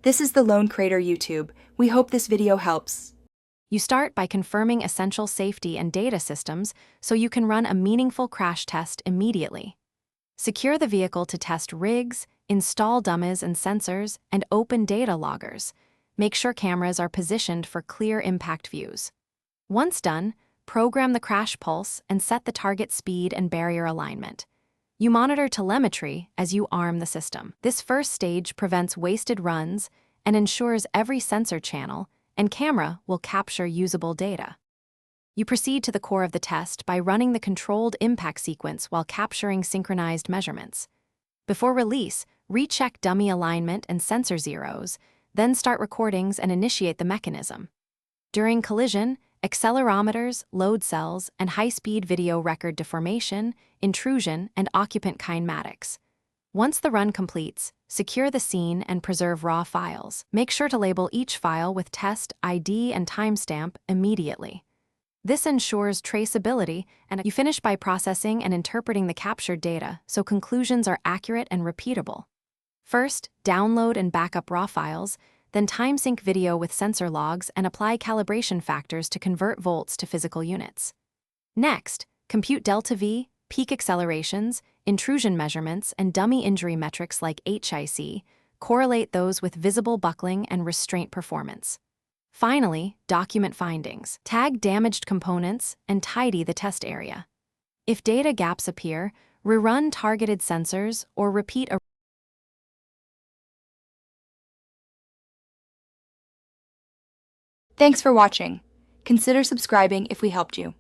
This is the Lone Crater YouTube. We hope this video helps. You start by confirming essential safety and data systems so you can run a meaningful crash test immediately. Secure the vehicle to test rigs, install dummies and sensors, and open data loggers. Make sure cameras are positioned for clear impact views. Once done, program the crash pulse and set the target speed and barrier alignment. You monitor telemetry as you arm the system. This first stage prevents wasted runs and ensures every sensor channel and camera will capture usable data. You proceed to the core of the test by running the controlled impact sequence while capturing synchronized measurements. Before release, recheck dummy alignment and sensor zeros, then start recordings and initiate the mechanism. During collision, accelerometers, load cells, and high-speed video record deformation, intrusion, and occupant kinematics. Once the run completes, secure the scene and preserve raw files. Make sure to label each file with test, ID, and timestamp immediately. This ensures traceability, and you finish by processing and interpreting the captured data so conclusions are accurate and repeatable. First, download and backup raw files, then time-sync video with sensor logs and apply calibration factors to convert volts to physical units. Next, compute delta V, peak accelerations, intrusion measurements, and dummy injury metrics like HIC, correlate those with visible buckling and restraint performance. Finally, document findings, tag damaged components, and tidy the test area. If data gaps appear, rerun targeted sensors or repeat a Thanks for watching. Consider subscribing if we helped you.